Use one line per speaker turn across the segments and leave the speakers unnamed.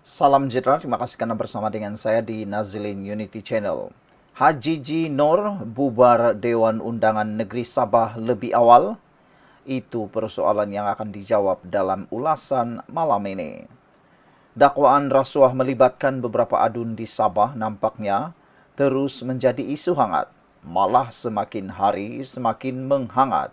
Salam sejahtera, terima kasih karena bersama dengan saya di Nazilin Unity Channel. Haji G. Nur bubar Dewan Undangan Negeri Sabah lebih awal? Itu persoalan yang akan dijawab dalam ulasan malam ini. Dakwaan rasuah melibatkan beberapa adun di Sabah nampaknya terus menjadi isu hangat, malah semakin hari semakin menghangat.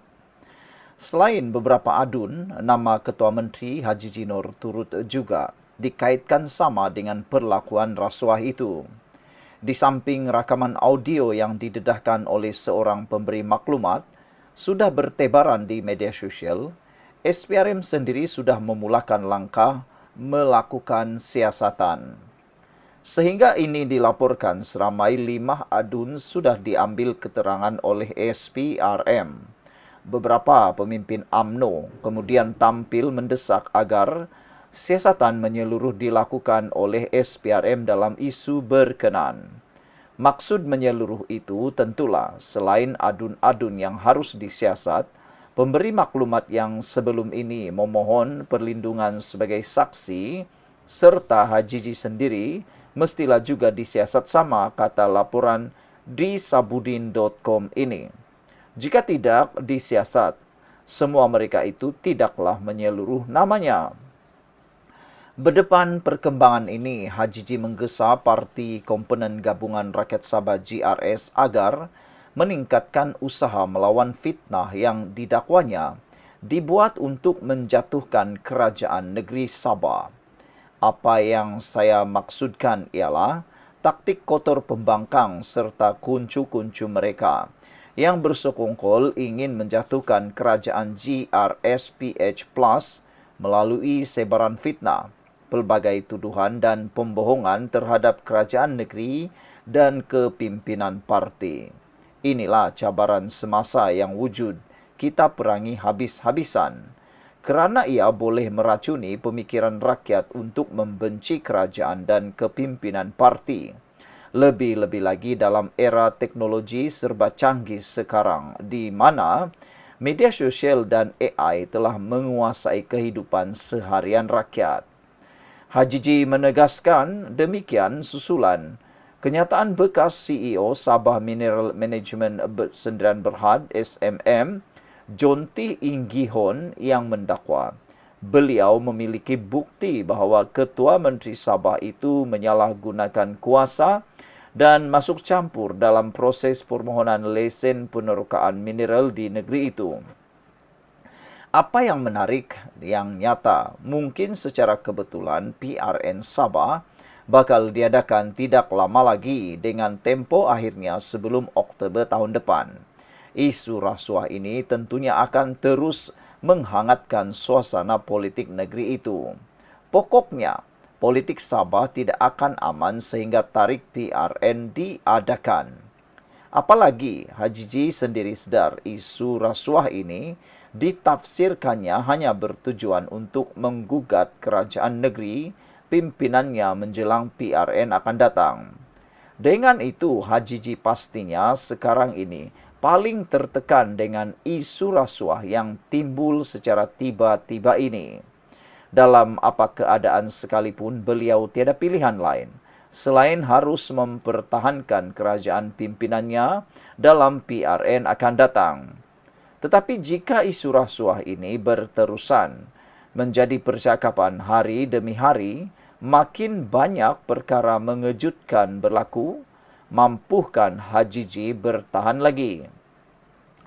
Selain beberapa adun, nama Ketua Menteri Haji Jinur turut juga dikaitkan sama dengan perlakuan rasuah itu. Di samping rakaman audio yang didedahkan oleh seorang pemberi maklumat sudah bertebaran di media sosial, SPRM sendiri sudah memulakan langkah melakukan siasatan. Sehingga ini dilaporkan seramai 5 adun sudah diambil keterangan oleh SPRM. Beberapa pemimpin AMNO kemudian tampil mendesak agar siasatan menyeluruh dilakukan oleh SPRM dalam isu berkenan. Maksud menyeluruh itu tentulah selain adun-adun yang harus disiasat, pemberi maklumat yang sebelum ini memohon perlindungan sebagai saksi serta Hajiji sendiri mestilah juga disiasat sama, kata laporan di sabudin.com ini. Jika tidak disiasat, semua mereka itu tidaklah menyeluruh namanya. Berdepan perkembangan ini, Hajiji menggesa Parti Komponen Gabungan Rakyat Sabah GRS agar meningkatkan usaha melawan fitnah yang didakwanya dibuat untuk menjatuhkan kerajaan negeri Sabah. Apa yang saya maksudkan ialah taktik kotor pembangkang serta kuncu-kuncu mereka yang bersekongkol ingin menjatuhkan kerajaan GRSPH Plus melalui sebaran fitnah, pelbagai tuduhan dan pembohongan terhadap kerajaan negeri dan kepimpinan parti. Inilah cabaran semasa yang wujud kita perangi habis-habisan, kerana ia boleh meracuni pemikiran rakyat untuk membenci kerajaan dan kepimpinan parti. Lebih-lebih lagi dalam era teknologi serba canggih sekarang, di mana media sosial dan AI telah menguasai kehidupan seharian rakyat. Hajiji menegaskan demikian susulan kenyataan bekas CEO Sabah Mineral Management Sdn Berhad SMM, Jonty Inggihon yang mendakwa beliau memiliki bukti bahawa Ketua Menteri Sabah itu menyalahgunakan kuasa dan masuk campur dalam proses permohonan lesen penerokaan mineral di negeri itu. Apa yang menarik, yang nyata, mungkin secara kebetulan PRN Sabah bakal diadakan tidak lama lagi dengan tempo akhirnya sebelum Oktober tahun depan. Isu rasuah ini tentunya akan terus menghangatkan suasana politik negeri itu. Pokoknya, politik Sabah tidak akan aman sehingga tarik PRN diadakan. Apalagi Hajiji sendiri sedar isu rasuah ini ditafsirkannya hanya bertujuan untuk menggugat kerajaan negeri pimpinannya menjelang PRN akan datang. Dengan itu, Hajiji pastinya sekarang ini paling tertekan dengan isu rasuah yang timbul secara tiba-tiba ini. Dalam apa keadaan sekalipun, beliau tiada pilihan lain selain harus mempertahankan kerajaan pimpinannya dalam PRN akan datang. Tetapi jika isu rasuah ini berterusan menjadi percakapan hari demi hari, makin banyak perkara mengejutkan berlaku, mampukah Hajiji bertahan lagi?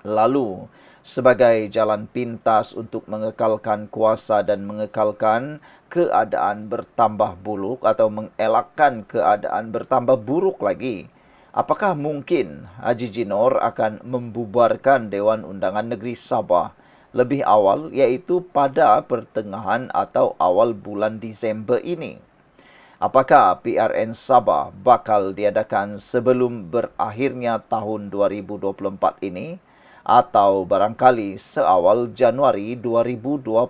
Lalu, sebagai jalan pintas untuk mengekalkan kuasa dan mengekalkan keadaan bertambah buruk atau mengelakkan keadaan bertambah buruk lagi, apakah mungkin Haji Jinor akan membubarkan Dewan Undangan Negeri Sabah lebih awal, iaitu pada pertengahan atau awal bulan Disember ini? Apakah PRN Sabah bakal diadakan sebelum berakhirnya tahun 2024 ini? Atau barangkali seawal Januari 2025?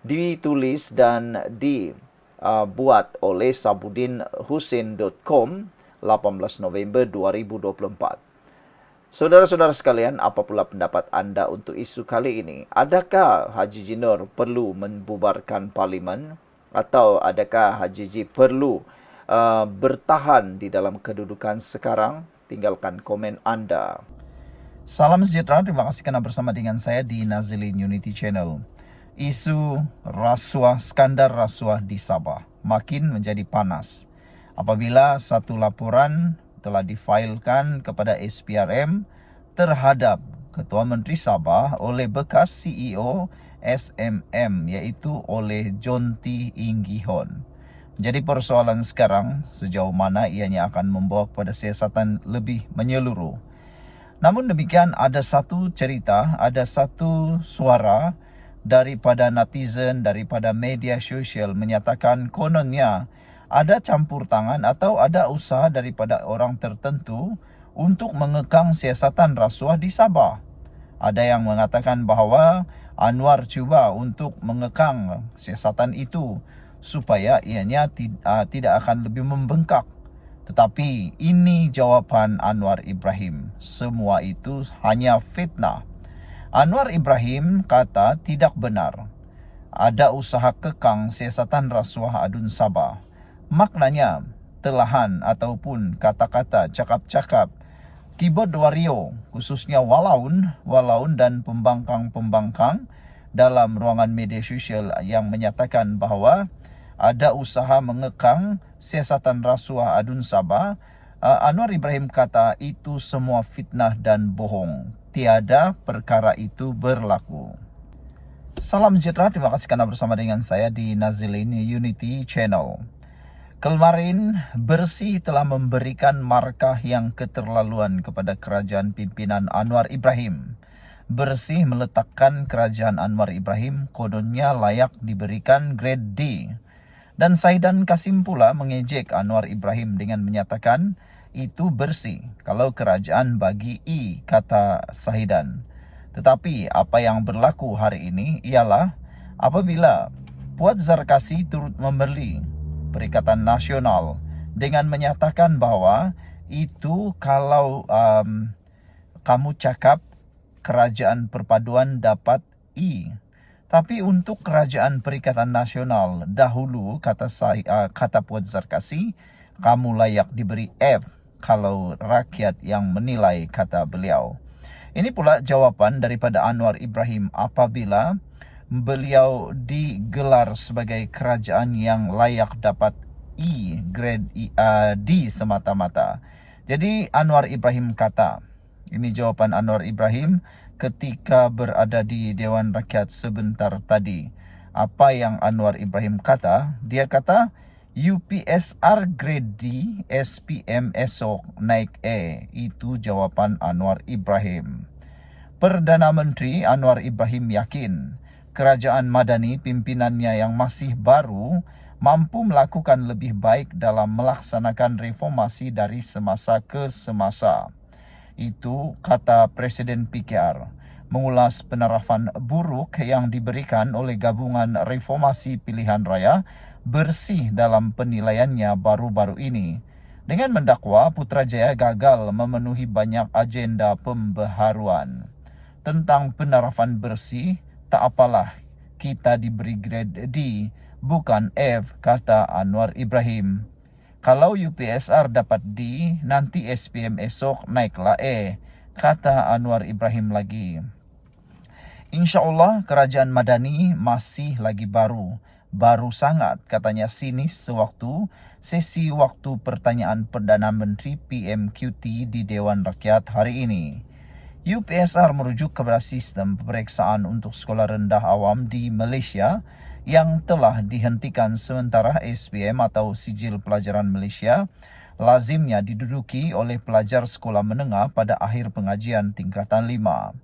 Ditulis dan dibuat oleh sabudinhusin.com 18 November 2024. Saudara-saudara sekalian, apa pula pendapat anda untuk isu kali ini? Adakah Haji Jinor perlu membubarkan parlimen? Atau adakah HJJ perlu bertahan di dalam kedudukan sekarang? Tinggalkan komen Anda. Salam sejahtera, terima kasih kerana bersama dengan saya di Nazilin Unity Channel. Isu rasuah, skandal rasuah di Sabah makin menjadi panas apabila satu laporan telah difailkan kepada SPRM terhadap Ketua Menteri Sabah oleh bekas CEO SMM, iaitu oleh John T. Inggihon. Jadi persoalan sekarang sejauh mana ianya akan membawa kepada siasatan lebih menyeluruh. Namun demikian, ada satu cerita, ada satu suara daripada netizen, daripada media sosial menyatakan kononnya ada campur tangan atau ada usaha daripada orang tertentu untuk mengekang siasatan rasuah di Sabah. Ada yang mengatakan bahawa Anwar cuba untuk mengekang siasatan itu supaya ianya tidak akan lebih membengkak. Tetapi ini jawapan Anwar Ibrahim. Semua itu hanya fitnah. Anwar Ibrahim kata tidak benar ada usaha kekang siasatan rasuah adun Sabah. Maknanya telahan ataupun kata-kata cakap-cakap keyboard wario, khususnya walaun dan pembangkang dalam ruangan media sosial yang menyatakan bahawa ada usaha mengekang siasatan rasuah adun Sabah. Anwar Ibrahim kata itu semua fitnah dan bohong. Tiada perkara itu berlaku. Salam sejahtera, terima kasih kerana bersama dengan saya di Nazilin Unity Channel. Kemarin Bersih telah memberikan markah yang keterlaluan kepada kerajaan pimpinan Anwar Ibrahim. Bersih meletakkan kerajaan Anwar Ibrahim kononnya layak diberikan grade D. Dan Saidan Kasim pula mengejek Anwar Ibrahim dengan menyatakan itu bersih kalau kerajaan bagi E, kata Saidan. Tetapi apa yang berlaku hari ini ialah apabila Puan Zarkasi turut membeli Perikatan Nasional dengan menyatakan bahawa itu kalau kamu cakap kerajaan perpaduan dapat E. Tapi untuk kerajaan Perikatan Nasional dahulu, kata Puan Zarkasi, kamu layak diberi F kalau rakyat yang menilai, kata beliau. Ini pula jawapan daripada Anwar Ibrahim apabila beliau digelar sebagai kerajaan yang layak dapat E, grade D semata-mata. Jadi Anwar Ibrahim kata, ini jawapan Anwar Ibrahim ketika berada di Dewan Rakyat sebentar tadi. Apa yang Anwar Ibrahim kata? Dia kata UPSR grade D, SPM esok naik E. Itu jawapan Anwar Ibrahim. Perdana Menteri Anwar Ibrahim yakin kerajaan Madani pimpinannya yang masih baru mampu melakukan lebih baik dalam melaksanakan reformasi dari semasa ke semasa. Itu kata Presiden PKR mengulas penerapan buruk yang diberikan oleh Gabungan Reformasi Pilihan Raya Bersih dalam penilaiannya baru-baru ini dengan mendakwa Putrajaya gagal memenuhi banyak agenda pembaharuan. Tentang penerapan bersih, tak apalah kita diberi grade D, bukan F, kata Anwar Ibrahim. Kalau UPSR dapat D, nanti SPM esok naiklah E, kata Anwar Ibrahim lagi. InsyaAllah kerajaan Madani masih lagi baru sangat, katanya sinis sewaktu sesi waktu pertanyaan Perdana Menteri PMQT di Dewan Rakyat hari ini. UPSR merujuk kepada sistem peperiksaan untuk sekolah rendah awam di Malaysia yang telah dihentikan sementara SPM atau Sijil Pelajaran Malaysia lazimnya diduduki oleh pelajar sekolah menengah pada akhir pengajian tingkatan 5.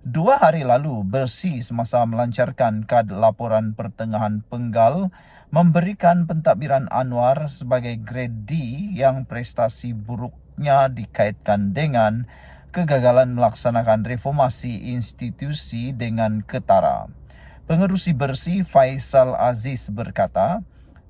2 hari lalu, Bersih semasa melancarkan kad laporan pertengahan penggal memberikan pentadbiran Anwar sebagai grade D yang prestasi buruknya dikaitkan dengan kegagalan melaksanakan reformasi institusi dengan ketara. Pengerusi Bersih Faisal Aziz berkata,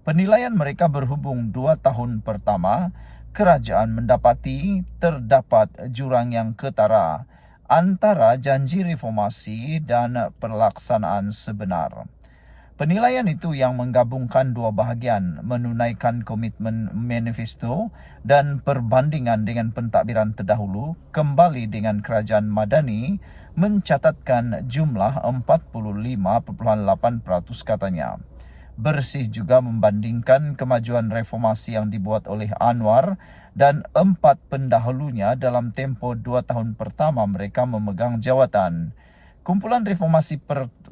penilaian mereka berhubung 2 tahun pertama, kerajaan mendapati terdapat jurang yang ketara antara janji reformasi dan pelaksanaan sebenar. Penilaian itu yang menggabungkan dua bahagian, menunaikan komitmen manifesto dan perbandingan dengan pentadbiran terdahulu, kembali dengan kerajaan Madani mencatatkan jumlah 45.8% katanya. Bersih juga membandingkan kemajuan reformasi yang dibuat oleh Anwar dan 4 pendahulunya dalam tempoh 2 tahun pertama mereka memegang jawatan. Kumpulan reformasi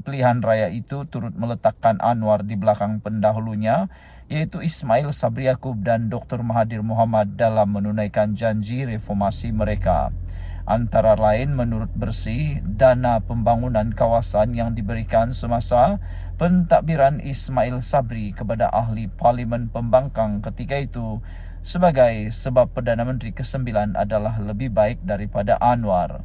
pilihan raya itu turut meletakkan Anwar di belakang pendahulunya, yaitu Ismail Sabri Yaakob dan Dr. Mahathir Mohamad dalam menunaikan janji reformasi mereka. Antara lain menurut Bersih, dana pembangunan kawasan yang diberikan semasa pentadbiran Ismail Sabri kepada ahli Parlimen Pembangkang ketika itu sebagai sebab Perdana Menteri ke-9 adalah lebih baik daripada Anwar.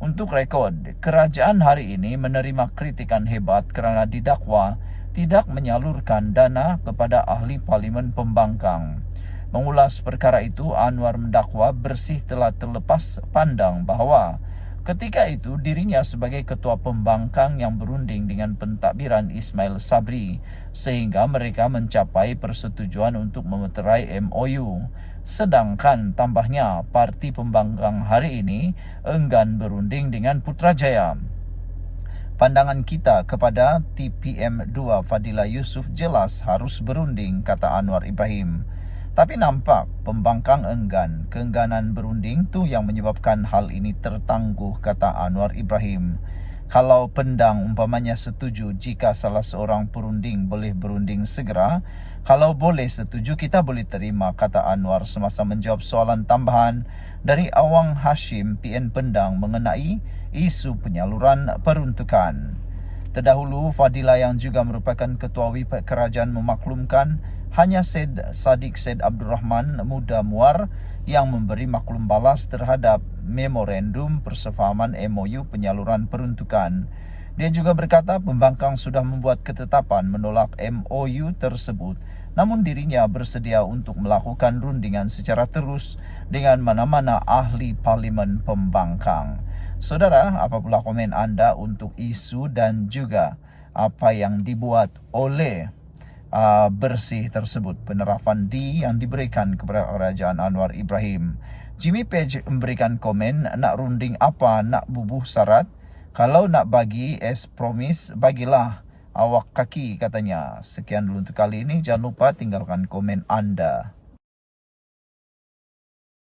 Untuk rekod, kerajaan hari ini menerima kritikan hebat kerana didakwa tidak menyalurkan dana kepada ahli Parlimen Pembangkang. Mengulas perkara itu, Anwar mendakwa Bersih telah terlepas pandang bahawa ketika itu dirinya sebagai ketua pembangkang yang berunding dengan pentadbiran Ismail Sabri sehingga mereka mencapai persetujuan untuk memeterai MOU. Sedangkan tambahnya parti pembangkang hari ini enggan berunding dengan Putrajaya. Pandangan kita kepada TPM2 Fadila Yusof jelas harus berunding, kata Anwar Ibrahim. Tapi nampak pembangkang enggan. Keengganan berunding tu yang menyebabkan hal ini tertangguh, kata Anwar Ibrahim. Kalau pendang umpamanya setuju jika salah seorang perunding boleh berunding segera, kalau boleh setuju kita boleh terima, kata Anwar semasa menjawab soalan tambahan dari Awang Hashim PN Pendang mengenai isu penyaluran peruntukan. Terdahulu, Fadila yang juga merupakan Ketua WIPAD Kerajaan memaklumkan hanya Sadiq Said Abdul Rahman Muda Muar yang memberi maklum balas terhadap memorandum persefahaman MOU penyaluran peruntukan. Dia juga berkata pembangkang sudah membuat ketetapan menolak MOU tersebut, namun dirinya bersedia untuk melakukan rundingan secara terus dengan mana-mana ahli Parlimen Pembangkang. Saudara, apa pula komen anda untuk isu dan juga apa yang dibuat oleh Bersih tersebut, penerapan D yang diberikan kepada kerajaan Anwar Ibrahim? Jimmy Page memberikan komen, nak runding apa, nak bubuh syarat? Kalau nak bagi as promise, bagilah awak kaki, katanya. Sekian dulu untuk kali ini, jangan lupa tinggalkan komen anda.